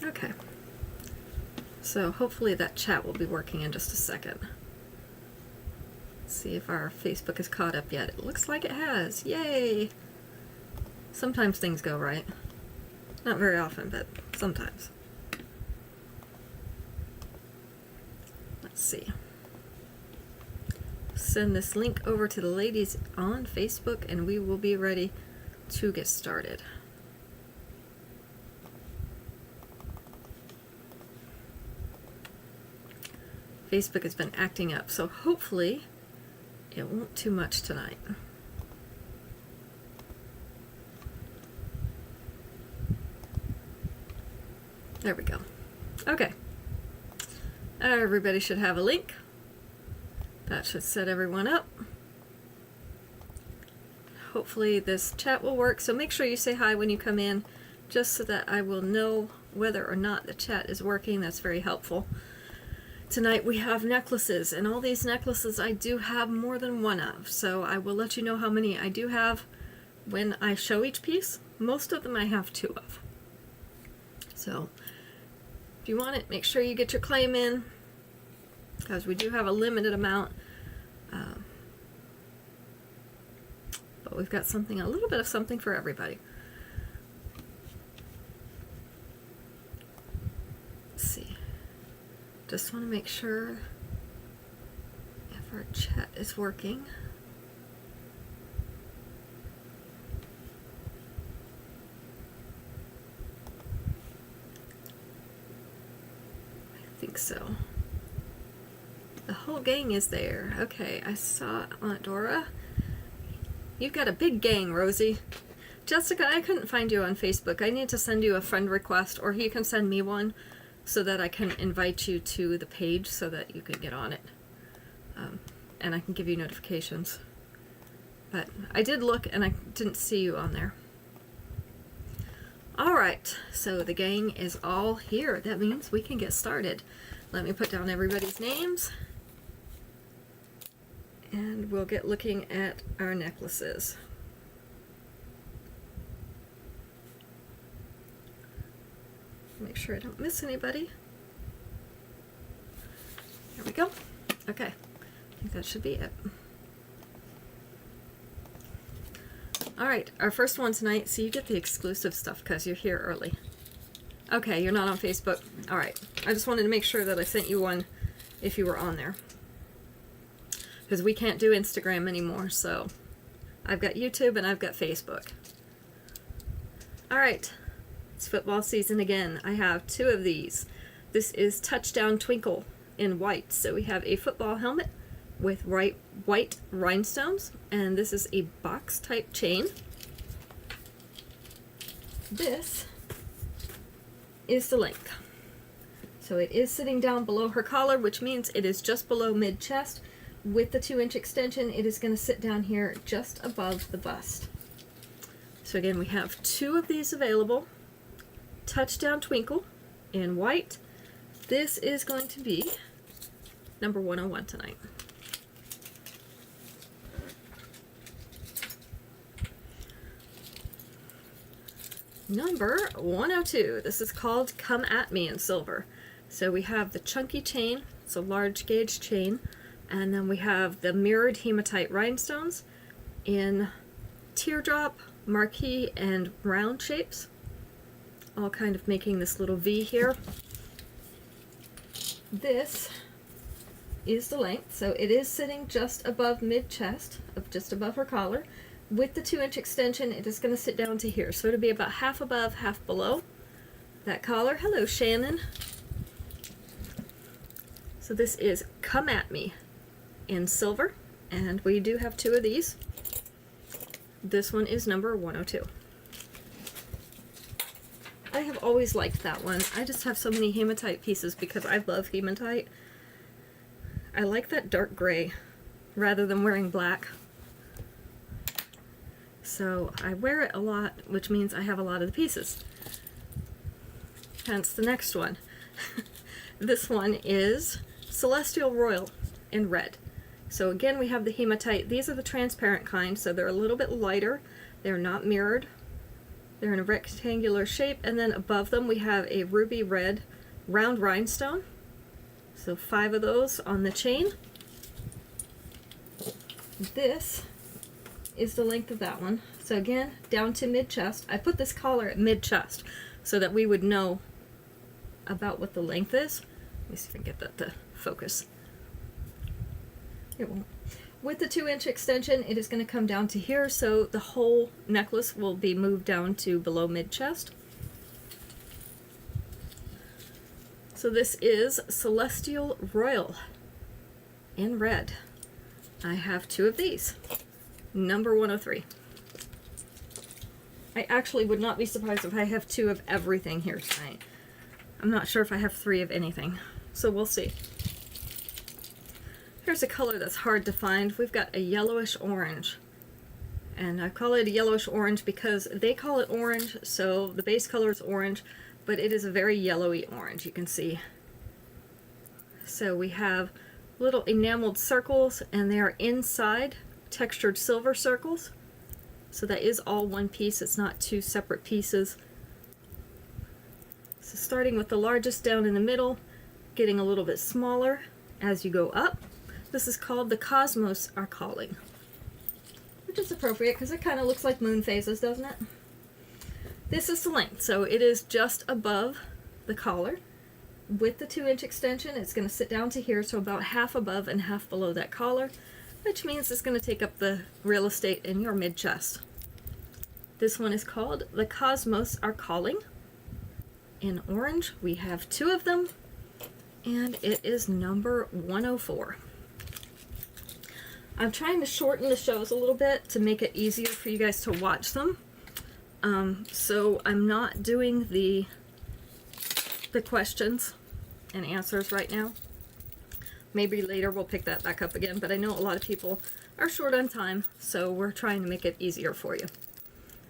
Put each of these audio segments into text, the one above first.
Okay. So hopefully that chat will be working in just a second. Let's see if our Facebook is caught up yet. It looks like it has. Yay! Sometimes things go right. Not very often, but sometimes. Let's see. Send this link over to the ladies on Facebook and we will be ready to get started. Facebook has been acting up, so hopefully it won't too much tonight. There we go. Okay. Everybody should have a link. That should set everyone up. Hopefully this chat will work, so make sure you say hi when you come in, just so that I will know whether or not the chat is working. That's very helpful. Tonight we have necklaces, and all these necklaces I do have more than one of, so I will let you know how many I do have when I show each piece. Most of them I have 2 of. So if you want it, make sure you get your claim in, because we do have a limited amount. But we've got something, a little bit of something for everybody. Let's see. Just want to make sure if our chat is working. I think so. The whole gang is there. Okay, I saw Aunt Dora. You've got a big gang, Rosie. Jessica, I couldn't find you on Facebook. I need to send you a friend request, or you can send me one so that I can invite you to the page so that you can get on it. And I can give you notifications. But I did look and I didn't see you on there. Alright, so the gang is all here. That means we can get started. Let me put down everybody's names. And we'll get looking at our necklaces. Make sure I don't miss anybody. There we go. Okay, I think that should be it. Alright, our first one tonight, so you get the exclusive stuff because you're here early. Okay, you're not on Facebook. Alright, I just wanted to make sure that I sent you one if you were on there. Because we can't do Instagram anymore, so I've got YouTube and I've got Facebook. Alright, it's football season again. I have 2 of these. This is Touchdown Twinkle in white. So we have a football helmet with white rhinestones, and this is a box type chain. This is the length. So it is sitting down below her collar, which means it is just below mid-chest. With the 2-inch extension, it is going to sit down here just above the bust. So again, we have 2 of these available. Touchdown Twinkle in white. This is going to be number 101 tonight. Number 102. This is called Come At Me in silver. So we have the chunky chain. It's a large gauge chain. And then we have the mirrored hematite rhinestones in teardrop, marquee, and round shapes. All kind of making this little V here. This is the length. So it is sitting just above mid-chest, just above her collar. With the 2-inch extension, it is going to sit down to here. So it'll be about half above, half below that collar. Hello, Shannon. So this is Come At Me in silver, and we do have 2 of these. This one is number 102. I have always liked that one. I just have so many hematite pieces because I love hematite. I like that dark gray rather than wearing black. So I wear it a lot, which means I have a lot of the pieces. Hence the next one. This one is Celestial Royal in red. So again, we have the hematite. These are the transparent kind, so they're a little bit lighter. They're not mirrored. They're in a rectangular shape, and then above them we have a ruby red round rhinestone. So 5 of those on the chain. This is the length of that one. So again, down to mid-chest. I put this collar at mid-chest so that we would know about what the length is. Let me see if I can get that to focus. It won't. With the 2-inch extension, it is going to come down to here, so the whole necklace will be moved down to below mid-chest. So this is Celestial Royal in red. I have 2 of these. Number 103. I actually would not be surprised if I have 2 of everything here tonight. I'm not sure if I have 3 of anything, so we'll see. Here's a color that's hard to find. We've got a yellowish orange. And I call it a yellowish orange because they call it orange, so the base color is orange, but it is a very yellowy orange, you can see. So we have little enameled circles, and they are inside textured silver circles. So that is all one piece, it's not 2 separate pieces. So starting with the largest down in the middle, getting a little bit smaller as you go up. This is called The Cosmos Are Calling, which is appropriate because it kind of looks like moon phases, doesn't it? This is the length, so it is just above the collar. With the 2-inch extension, it's going to sit down to here, so about half above and half below that collar, which means it's going to take up the real estate in your mid-chest. This one is called The Cosmos Are Calling. In orange, we have 2 of them, and it is number 104. I'm trying to shorten the shows a little bit to make it easier for you guys to watch them. So I'm not doing the questions and answers right now. Maybe later we'll pick that back up again, but I know a lot of people are short on time, so we're trying to make it easier for you.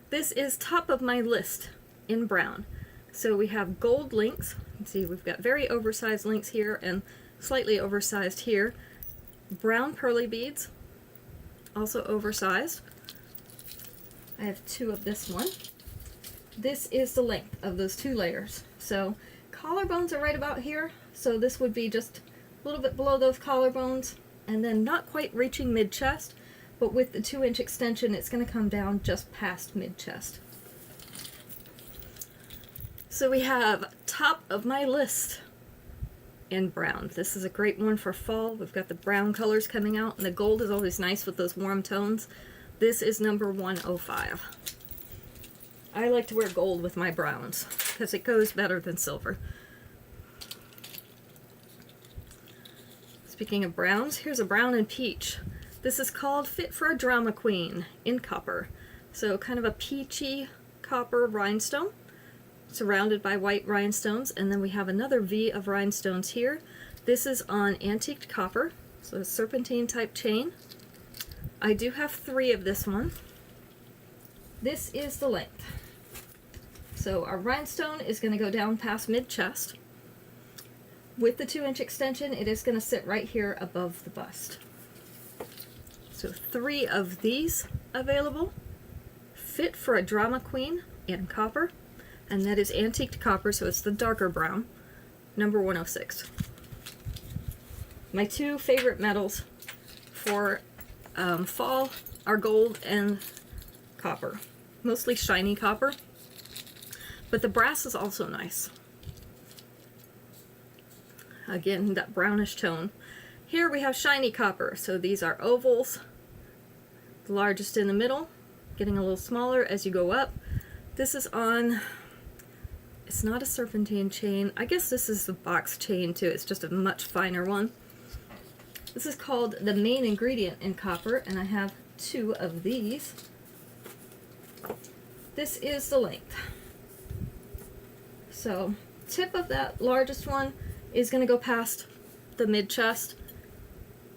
This is top of my list in brown. So we have gold links. You can see we've got very oversized links here and slightly oversized here. Brown pearly beads, also oversized. I have 2 of this one. This is the length of those 2 layers. So collarbones are right about here, so this would be just a little bit below those collarbones, and then not quite reaching mid-chest, but with the 2-inch extension it's going to come down just past mid-chest. So we have top of my list in brown. This is a great one for fall. We've got the brown colors coming out, and the gold is always nice with those warm tones. This is number 105. I like to wear gold with my browns because it goes better than silver. Speaking of browns, here's a brown and peach. This is called Fit for a Drama Queen in copper. So kind of a peachy copper rhinestone, surrounded by white rhinestones, and then we have another V of rhinestones here. This is on antiqued copper, so a serpentine type chain. I do have 3 of this one. This is the length. So our rhinestone is going to go down past mid-chest. With the 2-inch extension, it is going to sit right here above the bust. So 3 of these available. Fit for a Drama Queen in copper. And that is antiqued copper, so it's the darker brown. Number 106. My 2 favorite metals for fall are gold and copper. Mostly shiny copper. But the brass is also nice. Again, that brownish tone. Here we have shiny copper, so these are ovals. The largest in the middle, getting a little smaller as you go up. This is on... It's not a serpentine chain. I guess this is the box chain too. It's just a much finer one. This is called the main ingredient in copper, and I have 2 of these. This is the length. So, tip of that largest one is going to go past the mid-chest.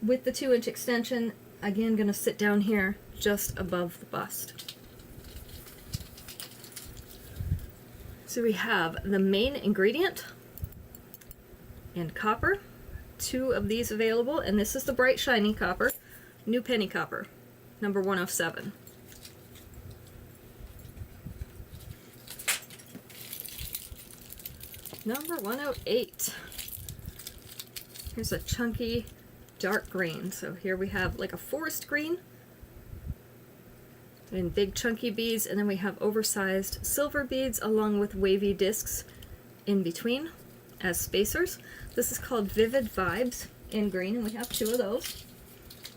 With the 2-inch extension, again going to sit down here just above the bust. So we have the main ingredient in copper, 2 of these available, and this is the bright shiny copper, new penny copper, number 107. Number 108. Here's a chunky dark green. So here we have like a forest green and big chunky beads, and then we have oversized silver beads along with wavy discs in between as spacers. This is called Vivid Vibes in green, and we have 2 of those.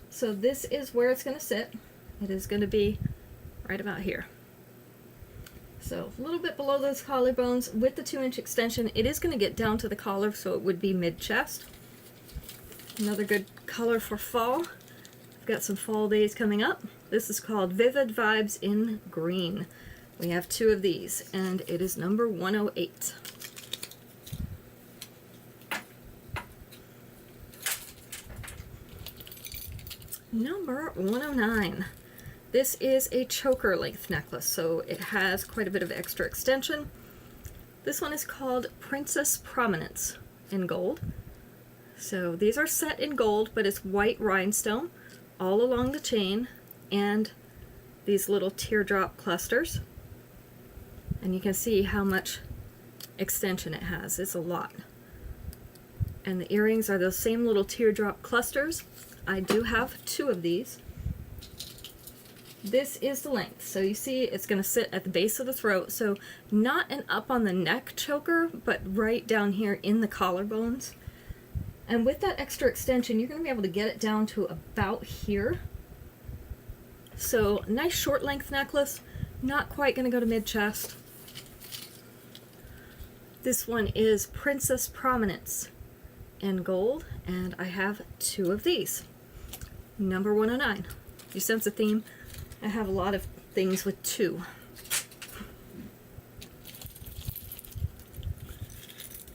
So this is where it's going to sit. It is going to be right about here. So a little bit below those collarbones with the 2-inch extension. It is going to get down to the collar, so it would be mid-chest. Another good color for fall. I've got some fall days coming up. This is called Vivid Vibes in green. We have 2 of these, and it is number 108. Number 109. This is a choker length necklace, so it has quite a bit of extra extension. This one is called Princess Prominence in gold. So these are set in gold, but it's white rhinestone all along the chain and these little teardrop clusters. And you can see how much extension it has. It's a lot. And the earrings are those same little teardrop clusters. I do have 2 of these. This is the length. So you see it's going to sit at the base of the throat. So not an up on the neck choker, but right down here in the collarbones. And with that extra extension, you're going to be able to get it down to about here. So nice short length necklace, not quite going to go to mid-chest. This one is Princess Prominence in gold, and I have 2 of these. Number 109. You sense a theme? I have a lot of things with 2.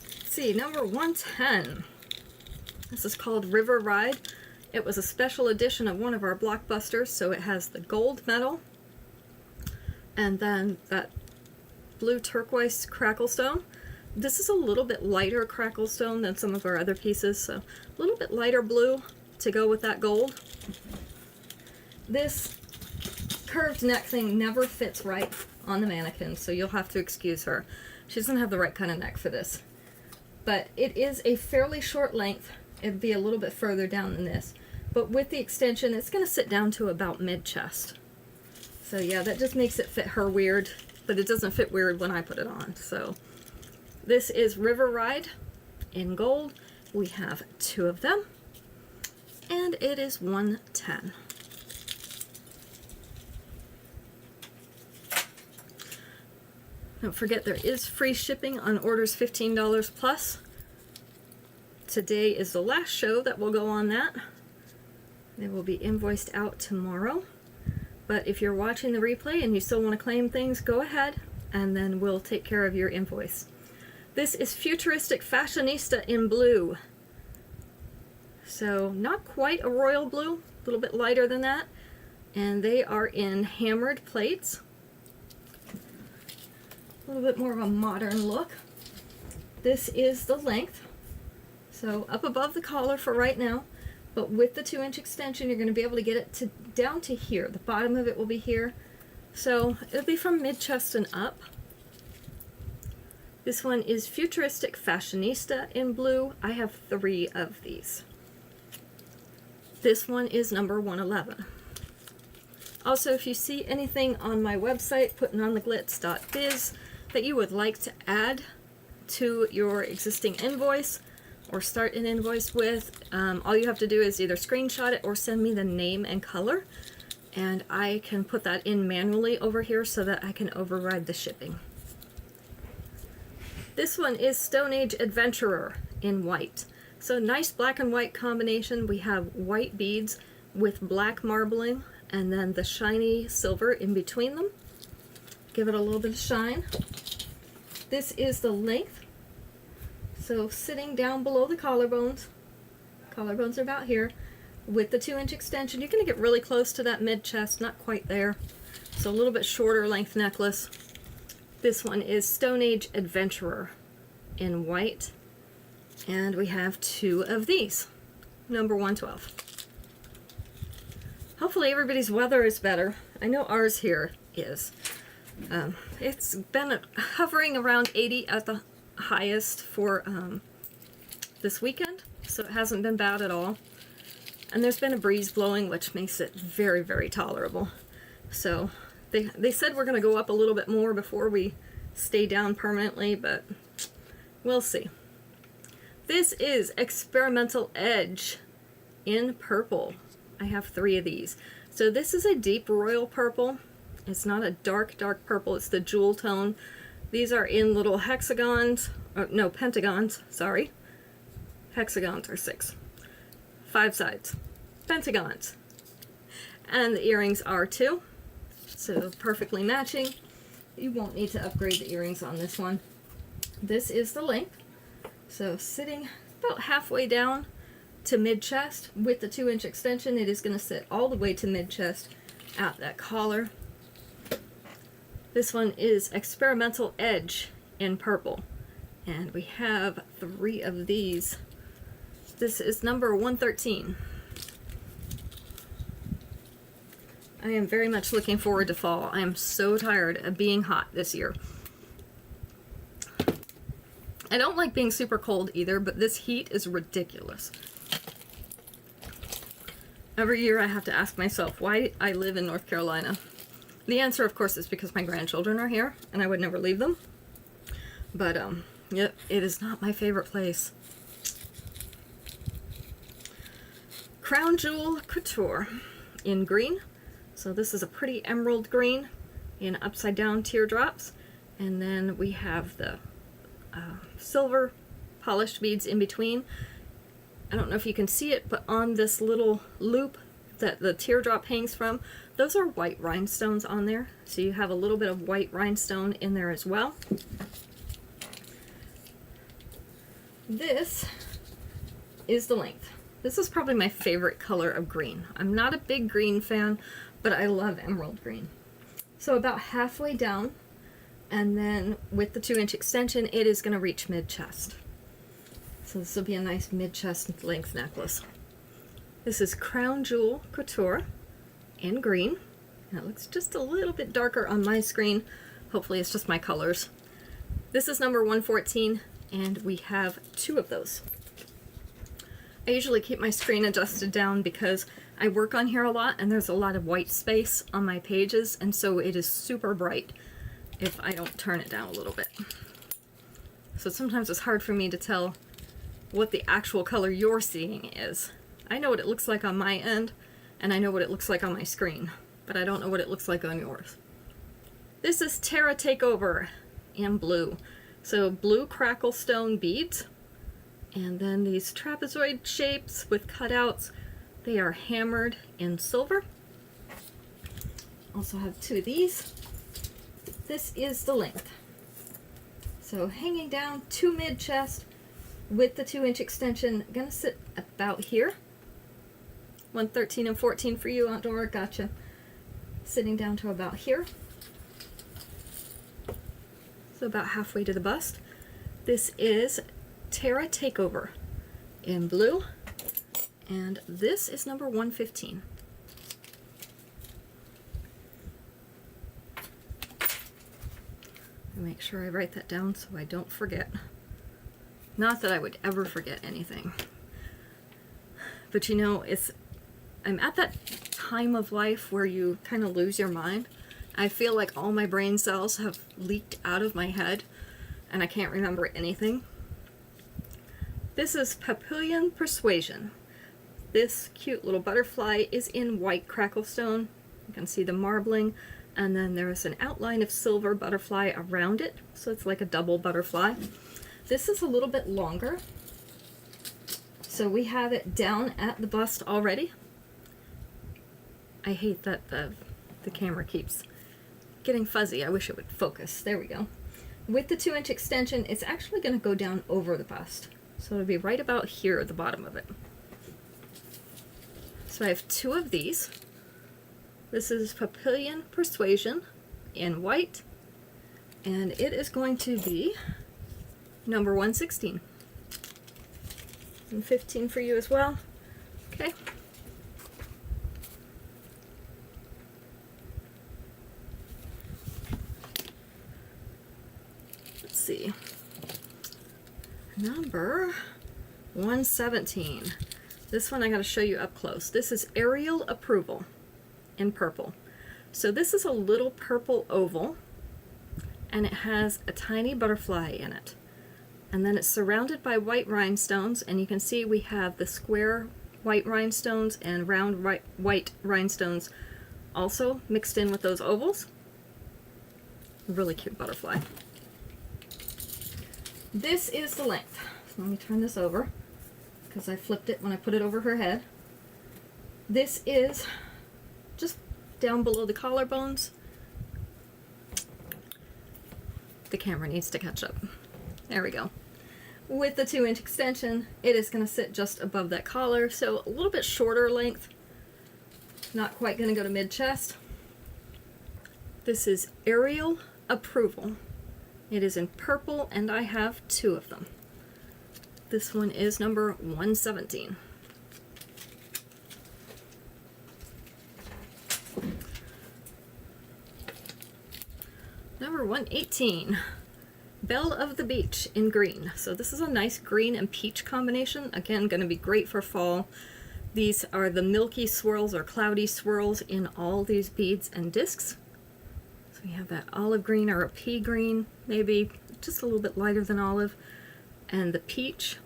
Let's see, number 110. This is called River Ride. It was a special edition of one of our blockbusters, so it has the gold medal and then that blue turquoise crackle stone. This is a little bit lighter crackle stone than some of our other pieces, so a little bit lighter blue to go with that gold. This curved neck thing never fits right on the mannequin, so you'll have to excuse her. She doesn't have the right kind of neck for this. But it is a fairly short length. It'd be a little bit further down than this. But with the extension, it's going to sit down to about mid-chest. So yeah, that just makes it fit her weird, but it doesn't fit weird when I put it on. So this is River Ride in gold. We have 2 of them, and it is 110. Don't forget there is free shipping on orders $15 plus. Today is the last show that will go on that. They will be invoiced out tomorrow. But if you're watching the replay and you still want to claim things, go ahead and then we'll take care of your invoice. This is Futuristic Fashionista in blue. So not quite a royal blue, a little bit lighter than that. And they are in hammered plates. A little bit more of a modern look. This is the length. So up above the collar for right now, but with the 2-inch extension, you're going to be able to get it down to here. The bottom of it will be here. So it'll be from mid-chest and up. This one is Futuristic Fashionista in blue. I have 3 of these. This one is number 111. Also, if you see anything on my website, puttingontheglitz.biz, that you would like to add to your existing invoice or start an invoice with, all you have to do is either screenshot it or send me the name and color, and I can put that in manually over here so that I can override the shipping. This one is Stone Age Adventurer in white. So nice black and white combination. We have white beads with black marbling and then the shiny silver in between them. Give it a little bit of shine. This is the length. So sitting down below the collarbones. Collarbones are about here. With the 2-inch extension, you're going to get really close to that mid-chest, not quite there. So a little bit shorter length necklace. This one is Stone Age Adventurer in white. And we have 2 of these. Number 112. Hopefully everybody's weather is better. I know ours here is. It's been hovering around 80 at the highest for this weekend, so it hasn't been bad at all. And there's been a breeze blowing, which makes it very, very tolerable. So they said we're going to go up a little bit more before we stay down permanently, but we'll see. This is Experimental Edge in purple. I have 3 of these. So this is a deep royal purple. It's not a dark, dark purple. It's the jewel tone. These are in little hexagons. No, pentagons. Sorry. Hexagons are 6. 5 sides. Pentagons. And the earrings are 2. So perfectly matching. You won't need to upgrade the earrings on this one. This is the length. So sitting about halfway down to mid-chest with the 2-inch extension, it is going to sit all the way to mid-chest at that collar. This one is Experimental Edge in purple, and we have 3 of these. This is number 113. I am very much looking forward to fall. I am so tired of being hot this year. I don't like being super cold either, but this heat is ridiculous. Every year I have to ask myself why I live in North Carolina. The answer, of course, is because my grandchildren are here, and I would never leave them. But, yep, it is not my favorite place. Crown Jewel Couture in green. So this is a pretty emerald green in upside down teardrops. And then we have the silver polished beads in between. I don't know if you can see it, but on this little loop that the teardrop hangs from, those are white rhinestones on there. So you have a little bit of white rhinestone in there as well. This is the length. This is probably my favorite color of green. I'm not a big green fan, but I love emerald green. So about halfway down, and then with the 2-inch extension, it is going to reach mid-chest. So this will be a nice mid-chest length necklace. This is Crown Jewel Couture in green. And it looks just a little bit darker on my screen. Hopefully it's just my colors. This is number 114, and we have 2 of those. I usually keep my screen adjusted down because I work on here a lot and there's a lot of white space on my pages, and so it is super bright if I don't turn it down a little bit. So sometimes it's hard for me to tell what the actual color you're seeing is. I know what it looks like on my end, and I know what it looks like on my screen, but I don't know what it looks like on yours. This is Terra Takeover in blue. So blue crackle stone beads, and then these trapezoid shapes with cutouts. They are hammered in silver. Also have 2 of these. This is the length. So hanging down to mid-chest with the 2-inch extension, gonna sit about here. 113 and 14 for you, Aunt Dora, gotcha. Sitting down to about here. So about halfway to the bust. This is Terra Takeover in blue, and this is number 115. Make sure I write that down so I don't forget. Not that I would ever forget anything. But you know, I'm at that time of life where you kind of lose your mind. I feel like all my brain cells have leaked out of my head and I can't remember anything. This is Papillion Persuasion. This cute little butterfly is in white cracklestone. You can see the marbling, and then there's an outline of silver butterfly around it, so it's like a double butterfly. This is a little bit longer, so we have it down at the bust already. I hate that the camera keeps getting fuzzy. I wish it would focus. There we go. With the 2-inch extension, it's actually going to go down over the bust, so it'll be right about here at the bottom of it. So I have 2 of these. This is Papillion Persuasion in white, and it is going to be number 116. And 15 for you as well. Okay. Let's see. Number 117. This one I got to show you up close. This is Aerial Approval in purple. So this is a little purple oval, and it has a tiny butterfly in it. And then it's surrounded by white rhinestones, and you can see we have the square white rhinestones and round white rhinestones also mixed in with those ovals. Really cute butterfly. This is the length. So let me turn this over because I flipped it when I put it over her head. This is just down below the collarbones. The camera needs to catch up. There we go. With the 2-inch extension, it is going to sit just above that collar, so a little bit shorter length. Not quite going to go to mid-chest. This is Aerial Approval. It is in purple, and I have 2 of them. This one is number 117. Number 118. Belle of the Beach in green. So this is a nice green and peach combination. Again, going to be great for fall. These are the milky swirls or cloudy swirls in all these beads and discs. So we have that olive green or a pea green, maybe just a little bit lighter than olive, and the peach.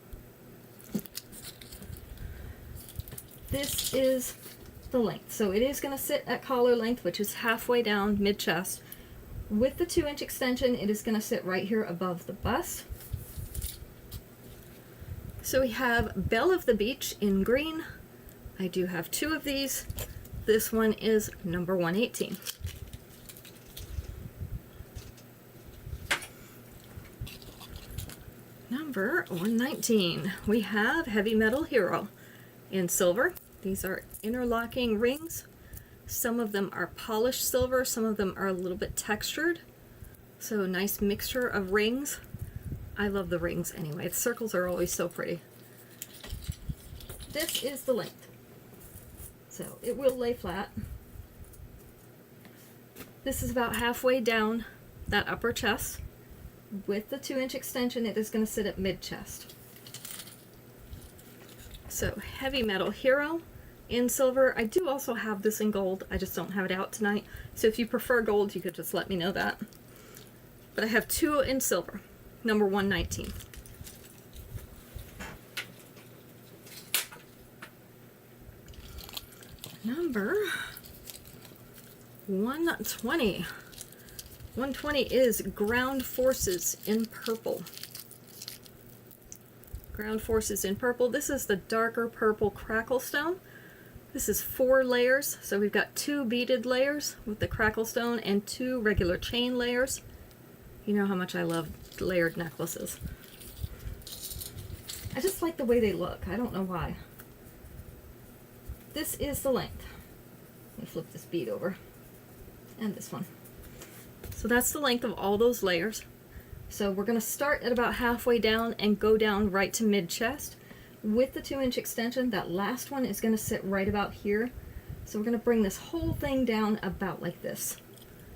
This is the length. So it is going to sit at collar length, which is halfway down mid-chest. With the 2-inch extension, it is going to sit right here above the bust. So we have Belle of the Beach in green. I do have 2 of these. This one is number 118. Number 119. We have Heavy Metal Hero in silver. These are interlocking rings. Some of them are polished silver, some of them are a little bit textured. So a nice mixture of rings. I love the rings anyway. The circles are always so pretty. This is the length. So it will lay flat. This is about halfway down that upper chest. With the 2-inch extension, it is going to sit at mid-chest. So Heavy Metal Hero in silver. I do also have this in gold. I just don't have it out tonight. So if you prefer gold, you could just let me know that. But I have 2 in silver. Number 119. Number 120. 120 is Ground Forces in purple. Ground Forces in purple. This is the darker purple crackle stone. This is 4 layers, so we've got 2 beaded layers with the crackle stone and 2 regular chain layers. You know how much I love layered necklaces. I just like the way they look. I don't know why. This is the length. Let me flip this bead over. And this one. So that's the length of all those layers. So we're going to start at about halfway down and go down right to mid-chest. With the 2-inch extension, that last one is going to sit right about here. So we're going to bring this whole thing down about like this.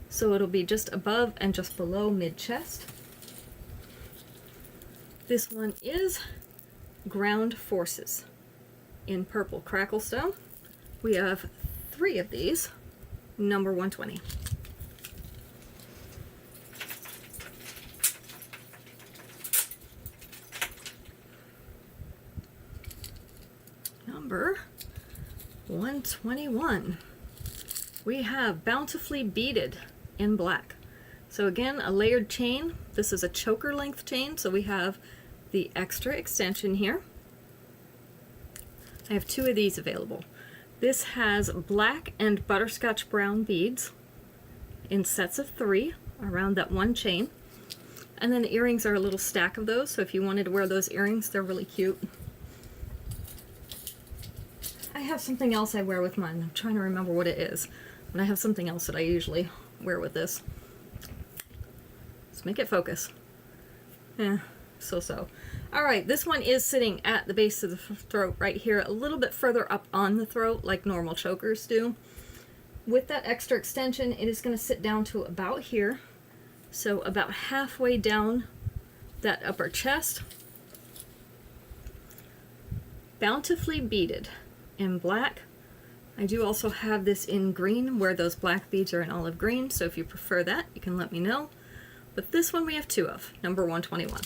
So it'll be just above and just below mid-chest. This one is Ground Forces in purple crackle stone. We have 3 of these, number 120. Number 121. We have Bountifully Beaded in black. So again, a layered chain. This is a choker length chain, so we have the extra extension here. I have 2 of these available. This has black and butterscotch brown beads in sets of 3 around that one chain. And then the earrings are a little stack of those, so if you wanted to wear those earrings, they're really cute. I have something else I wear with mine. I'm trying to remember what it is. But I have something else that I usually wear with this. Let's make it focus. So. Alright, this one is sitting at the base of the throat right here, a little bit further up on the throat like normal chokers do. With that extra extension, it is going to sit down to about here. So about halfway down that upper chest. Bountifully Beaded in black. I do also have this in green where those black beads are in olive green, so if you prefer that, you can let me know. But this one we have two of, number 121.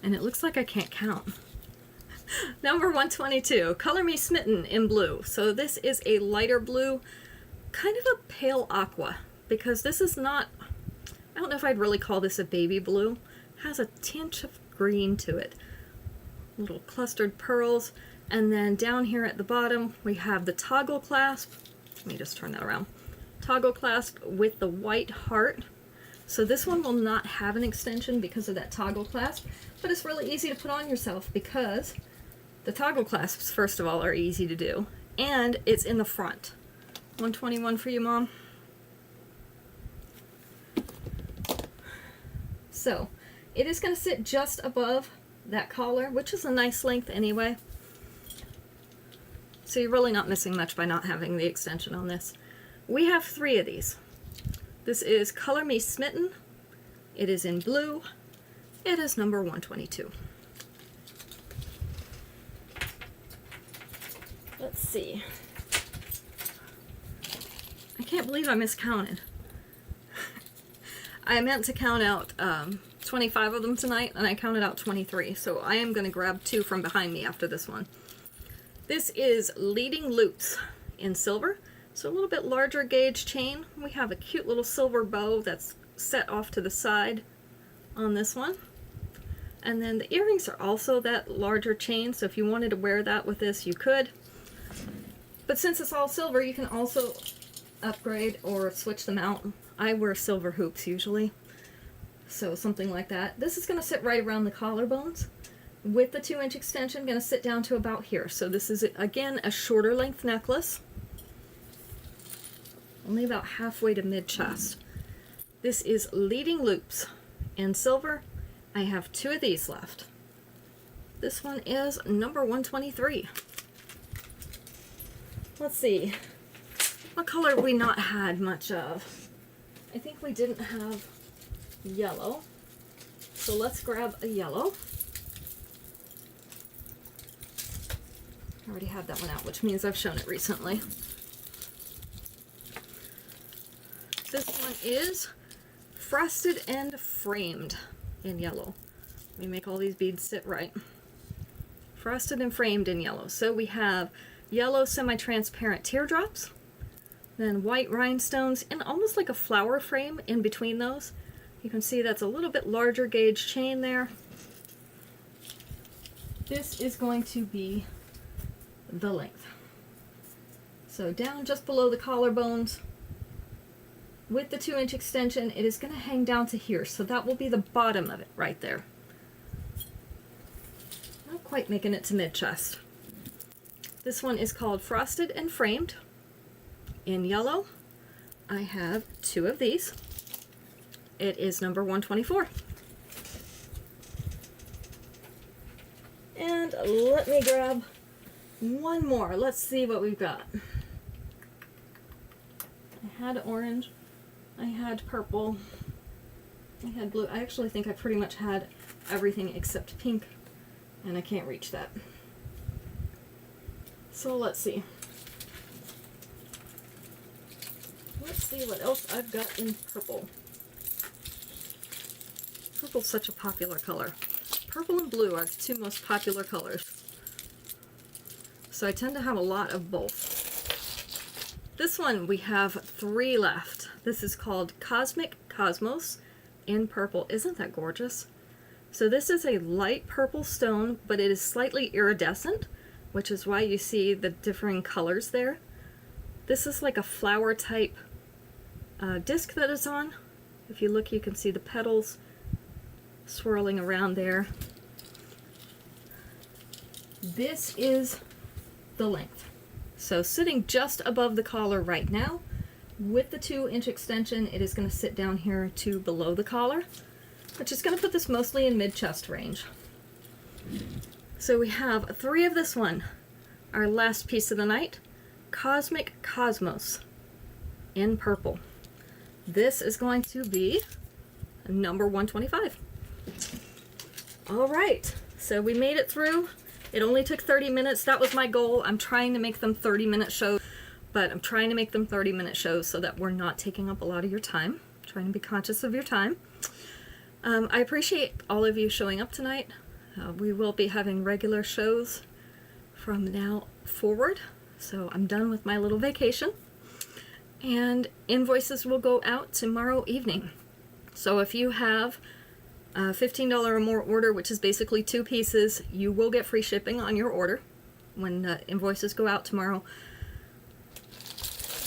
And it looks like I can't count. Number 122, Color Me Smitten in blue. So this is a lighter blue, kind of a pale aqua, because this is not, I don't know if I'd really call this a baby blue. It has a tinge of green to it. Little clustered pearls. And then down here at the bottom, we have the toggle clasp. Let me just turn that around. Toggle clasp with the white heart. So this one will not have an extension because of that toggle clasp, but it's really easy to put on yourself because the toggle clasps, first of all, are easy to do, and it's in the front. 121 for you, Mom. So it is going to sit just above that collar, which is a nice length anyway. So you're really not missing much by not having the extension on this. We have three of these. This is Color Me Smitten. It is in blue. It is number 122. Let's see. I can't believe I miscounted. I meant to count out 25 of them tonight, and I counted out 23. So I am going to grab two from behind me after this one. This is Leading Loops in silver. So a little bit larger gauge chain. We have a cute little silver bow that's set off to the side on this one. And then the earrings are also that larger chain, so if you wanted to wear that with this, you could. But since it's all silver, you can also upgrade or switch them out. I wear silver hoops usually, so something like that. This is going to sit right around the collarbones. With the 2-inch extension, going to sit down to about here. So this is, again, a shorter length necklace. Only about halfway to mid-chest. This is Leading Loops in silver. I have two of these left. This one is number 123. Let's see. What color have we not had much of? I think we didn't have yellow. So let's grab a yellow. I already had that one out, which means I've shown it recently. This one is Frosted and Framed in yellow. Let me make all these beads sit right. Frosted and Framed in yellow. So we have yellow semi-transparent teardrops, then white rhinestones, and almost like a flower frame in between those. You can see that's a little bit larger gauge chain there. This is going to be the length. So down just below the collarbones, with the 2-inch extension, it is going to hang down to here, so that will be the bottom of it right there. Not quite making it to mid-chest. This one is called Frosted and Framed in yellow. I have two of these. It is number 124. And let me grab one more. Let's see what we've got. I had orange. I had purple, I had blue. I actually think I pretty much had everything except pink, and I can't reach that. So let's see. Let's see what else I've got in purple. Purple's such a popular color. Purple and blue are the two most popular colors. So I tend to have a lot of both. This one, we have three left. This is called Cosmic Cosmos in purple. Isn't that gorgeous? So this is a light purple stone, but it is slightly iridescent, which is why you see the differing colors there. This is like a flower type disc that it's on. If you look, you can see the petals swirling around there. This is the length. So sitting just above the collar right now, with the 2-inch extension, it is going to sit down here to below the collar, which is going to put this mostly in mid-chest range. So we have three of this one. Our last piece of the night, Cosmic Cosmos in purple. This is going to be number 125. All right, so we made it through. It only took 30 minutes. That was my goal. I'm trying to make them 30-minute shows, but I'm trying to make them 30-minute shows so that we're not taking up a lot of your time. I'm trying to be conscious of your time. I appreciate all of you showing up tonight. We will be having regular shows from now forward. So I'm done with my little vacation. And invoices will go out tomorrow evening. So if you have a $15 or more order, which is basically 2 pieces, you will get free shipping on your order when the invoices go out tomorrow.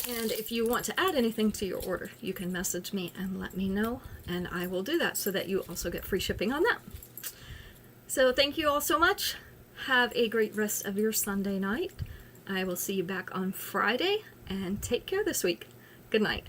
And if you want to add anything to your order, you can message me and let me know, and I will do that so that you also get free shipping on that. So thank you all so much. Have a great rest of your Sunday night. I will see you back on Friday, and take care this week. Good night.